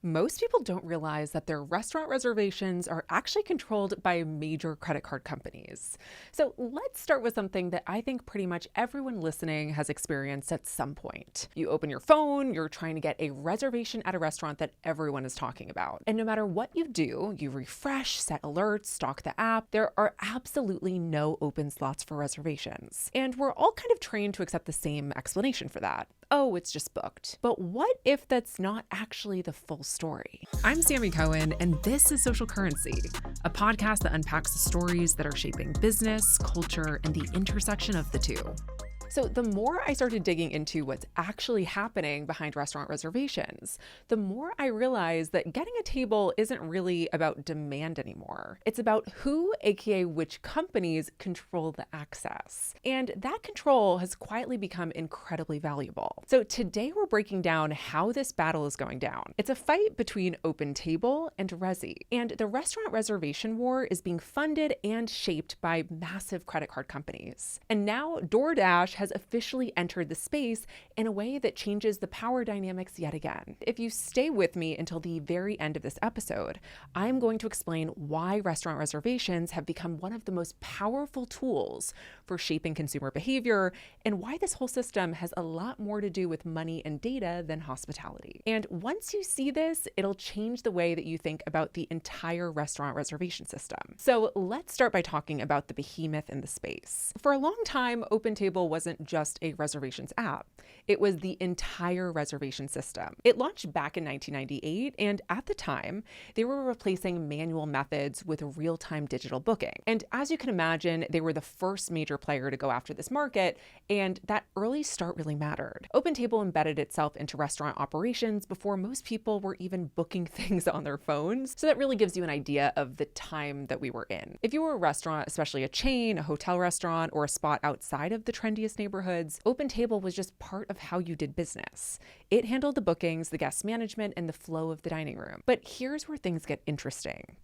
Most people don't realize that their restaurant reservations are actually controlled by major credit card companies. So let's start with something that I think pretty much everyone listening has experienced at some point. You open your phone, you're trying to get a reservation at a restaurant that everyone is talking about. And no matter what you do, you refresh, set alerts, stalk the app, there are absolutely no open slots for reservations. And we're all kind of trained to accept the same explanation for that. Oh, it's just booked. But what if that's not actually the full story? I'm Sammi Cohen, and this is Social Currency, a podcast that unpacks the stories that are shaping business, culture, and the intersection of the two. So the more I started digging into what's actually happening behind restaurant reservations, the more I realized that getting a table isn't really about demand anymore. It's about who, aka which companies, control the access. And that control has quietly become incredibly valuable. So today we're breaking down how this battle is going down. It's a fight between OpenTable and Resy. And the restaurant reservation war is being funded and shaped by massive credit card companies. And now DoorDash has officially entered the space in a way that changes the power dynamics yet again. If you stay with me until the very end of this episode, I'm going to explain why restaurant reservations have become one of the most powerful tools for shaping consumer behavior and why this whole system has a lot more to do with money and data than hospitality. And once you see this, it'll change the way that you think about the entire restaurant reservation system. So let's start by talking about the behemoth in the space. For a long time, OpenTable wasn't just a reservations app. It was the entire reservation system. It launched back in 1998, and at the time, they were replacing manual methods with real-time digital booking. And as you can imagine, they were the first major player to go after this market, and that early start really mattered. OpenTable embedded itself into restaurant operations before most people were even booking things on their phones, so that really gives you an idea of the time that we were in. If you were a restaurant, especially a chain, a hotel restaurant, or a spot outside of the trendiest neighborhoods, OpenTable was just part of how you did business. It handled the bookings, the guest management, and the flow of the dining room. But here's where things get interesting.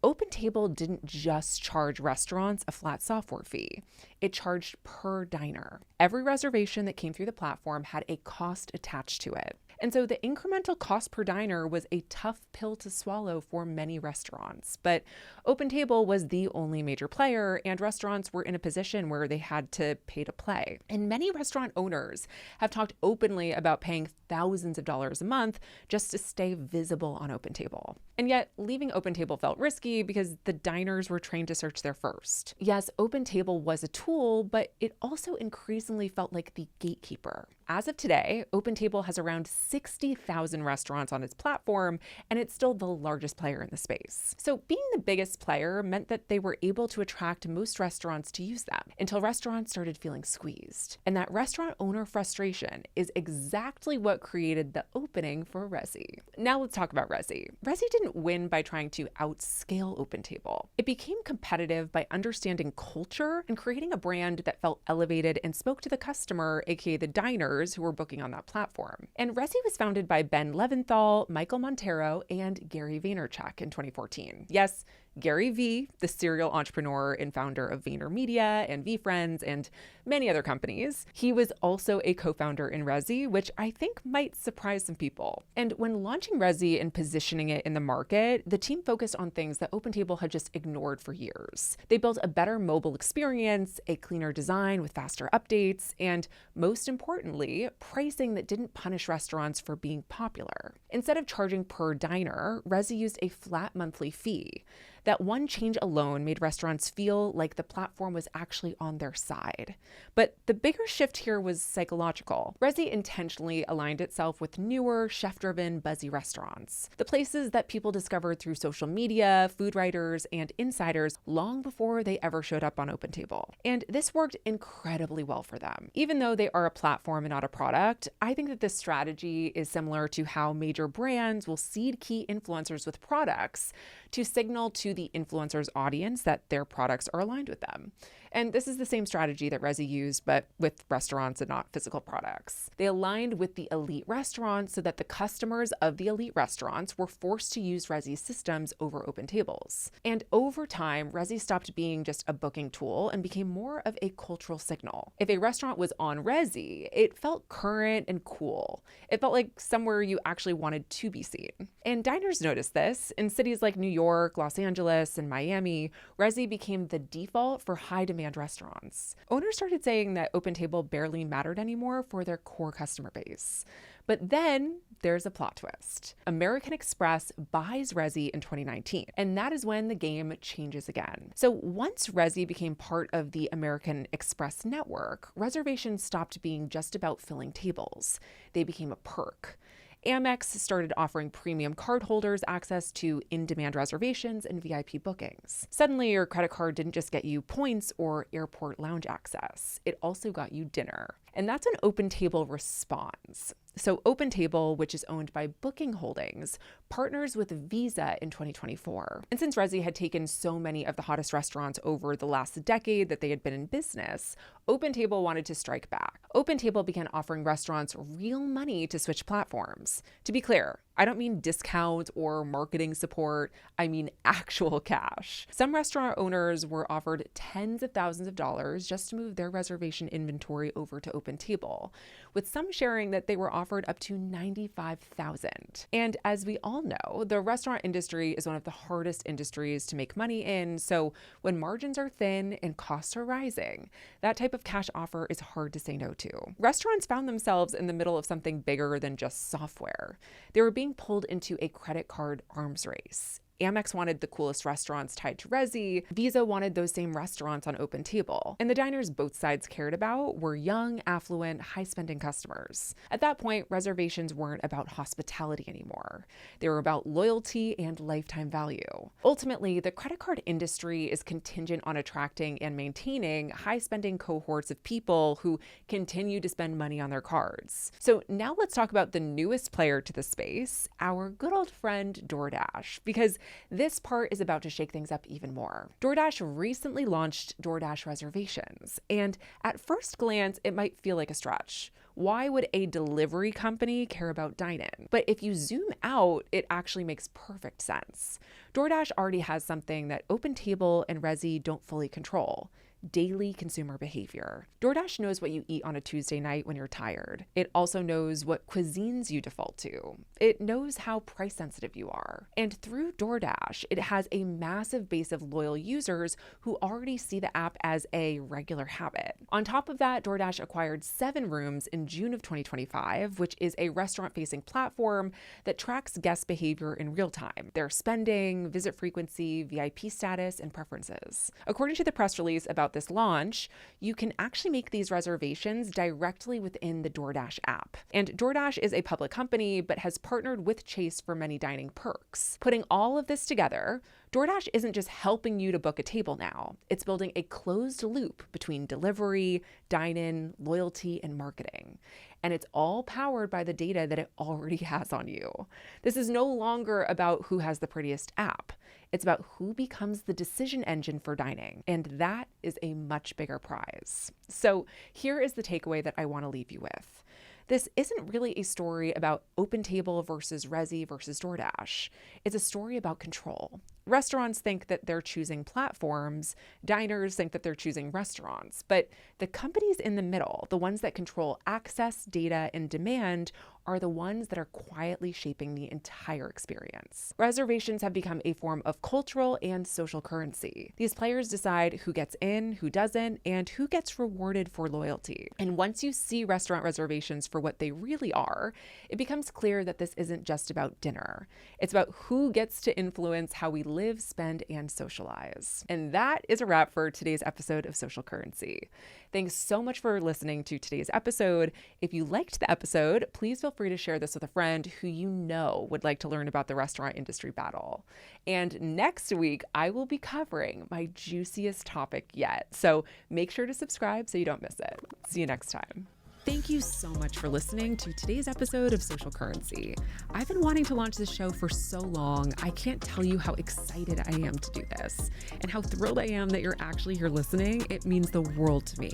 OpenTable didn't just charge restaurants a flat software fee. It charged per diner. Every reservation that came through the platform had a cost attached to it. And so the incremental cost per diner was a tough pill to swallow for many restaurants. But OpenTable was the only major player, and restaurants were in a position where they had to pay to play. And many restaurant owners have talked openly about paying thousands of dollars a month just to stay visible on OpenTable. And yet, leaving OpenTable felt risky because the diners were trained to search there first. Yes, OpenTable was a tool, but it also increasingly felt like the gatekeeper. As of today, OpenTable has around 60,000 restaurants on its platform, and it's still the largest player in the space. So being the biggest player meant that they were able to attract most restaurants to use them until restaurants started feeling squeezed. And that restaurant owner frustration is exactly what created the opening for Resy. Now let's talk about Resy. Resy didn't win by trying to outscale OpenTable. It became competitive by understanding culture and creating a brand that felt elevated and spoke to the customer, aka the diners who were booking on that platform. And Resy was founded by Ben Leventhal, Michael Montero, and Gary Vaynerchuk in 2014. Yes, Gary V, the serial entrepreneur and founder of VaynerMedia and VFriends and many other companies. He was also a co-founder in Resy, which I think might surprise some people. And when launching Resy and positioning it in the market, the team focused on things that OpenTable had just ignored for years. They built a better mobile experience, a cleaner design with faster updates, and most importantly, pricing that didn't punish restaurants for being popular. Instead of charging per diner, Resy used a flat monthly fee. That one change alone made restaurants feel like the platform was actually on their side. But the bigger shift here was psychological. Resy intentionally aligned itself with newer, chef-driven, buzzy restaurants. The places that people discovered through social media, food writers, and insiders long before they ever showed up on OpenTable. And this worked incredibly well for them. Even though they are a platform and not a product, I think that this strategy is similar to how major brands will seed key influencers with products to signal to the influencer's audience that their products are aligned with them. And this is the same strategy that Resy used, but with restaurants and not physical products. They aligned with the elite restaurants so that the customers of the elite restaurants were forced to use Resy's systems over OpenTable's. And over time, Resy stopped being just a booking tool and became more of a cultural signal. If a restaurant was on Resy, it felt current and cool. It felt like somewhere you actually wanted to be seen. And diners noticed this. In cities like New York, Los Angeles, and Miami, Resy became the default for high-demand restaurants. Owners started saying that OpenTable barely mattered anymore for their core customer base. But then there's a plot twist. American Express buys Resy in 2019, and that is when the game changes again. So once Resy became part of the American Express network, reservations stopped being just about filling tables. They became a perk. Amex started offering premium cardholders access to in-demand reservations and VIP bookings. Suddenly, your credit card didn't just get you points or airport lounge access. It also got you dinner. And that's when OpenTable responds. So OpenTable, which is owned by Booking Holdings, partners with Visa in 2024. And since Resy had taken so many of the hottest restaurants over the last decade that they had been in business, OpenTable wanted to strike back. OpenTable began offering restaurants real money to switch platforms. To be clear, I don't mean discounts or marketing support. I mean actual cash. Some restaurant owners were offered tens of thousands of dollars just to move their reservation inventory over to OpenTable, with some sharing that they were offered up to $95,000. And as we all know, the restaurant industry is one of the hardest industries to make money in. So when margins are thin and costs are rising, that type of cash offer is hard to say no to. Restaurants found themselves in the middle of something bigger than just software. They were being pulled into a credit card arms race. Amex wanted the coolest restaurants tied to Resy. Visa wanted those same restaurants on OpenTable. And the diners both sides cared about were young, affluent, high-spending customers. At that point, reservations weren't about hospitality anymore. They were about loyalty and lifetime value. Ultimately, the credit card industry is contingent on attracting and maintaining high-spending cohorts of people who continue to spend money on their cards. So now let's talk about the newest player to the space, our good old friend DoorDash, because this part is about to shake things up even more. DoorDash recently launched DoorDash Reservations, and at first glance, it might feel like a stretch. Why would a delivery company care about dine-in? But if you zoom out, it actually makes perfect sense. DoorDash already has something that OpenTable and Resy don't fully control: daily consumer behavior. DoorDash knows what you eat on a Tuesday night when you're tired. It also knows what cuisines you default to. It knows how price sensitive you are. And through DoorDash, it has a massive base of loyal users who already see the app as a regular habit. On top of that, DoorDash acquired 7Rooms in June of 2025, which is a restaurant-facing platform that tracks guest behavior in real time: their spending, visit frequency, VIP status, and preferences. According to the press release about this launch, you can actually make these reservations directly within the DoorDash app. And DoorDash is a public company, but has partnered with Chase for many dining perks. Putting all of this together, DoorDash isn't just helping you to book a table now. It's building a closed loop between delivery, dine-in, loyalty, and marketing. And it's all powered by the data that it already has on you. This is no longer about who has the prettiest app. It's about who becomes the decision engine for dining. And that is a much bigger prize. So here is the takeaway that I want to leave you with. This isn't really a story about OpenTable versus Resy versus DoorDash. It's a story about control. Restaurants think that they're choosing platforms. Diners think that they're choosing restaurants. But the companies in the middle, the ones that control access, data, and demand, are the ones that are quietly shaping the entire experience. Reservations have become a form of cultural and social currency. These players decide who gets in, who doesn't, and who gets rewarded for loyalty. And once you see restaurant reservations for what they really are, it becomes clear that this isn't just about dinner. It's about who gets to influence how we live, spend, and socialize. And that is a wrap for today's episode of Social Currency. Thanks so much for listening to today's episode. If you liked the episode, please feel free to share this with a friend who you know would like to learn about the restaurant industry battle. And next week, I will be covering my juiciest topic yet. So make sure to subscribe so you don't miss it. See you next time. Thank you so much for listening to today's episode of Social Currency. I've been wanting to launch this show for so long. I can't tell you how excited I am to do this and how thrilled I am that you're actually here listening. It means the world to me.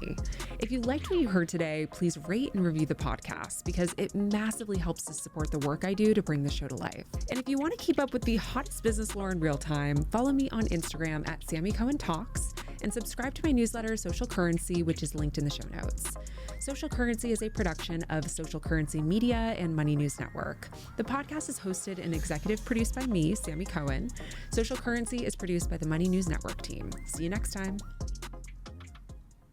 If you liked what you heard today, please rate and review the podcast because it massively helps to support the work I do to bring the show to life. And if you want to keep up with the hottest business lore in real time, follow me on Instagram at Sammi Cohen Talks and subscribe to my newsletter, Social Currency, which is linked in the show notes. Social Currency is a production of Social Currency Media and Money News Network. The podcast is hosted and executive produced by me, Sammi Cohen. Social Currency is produced by the Money News Network team. See you next time.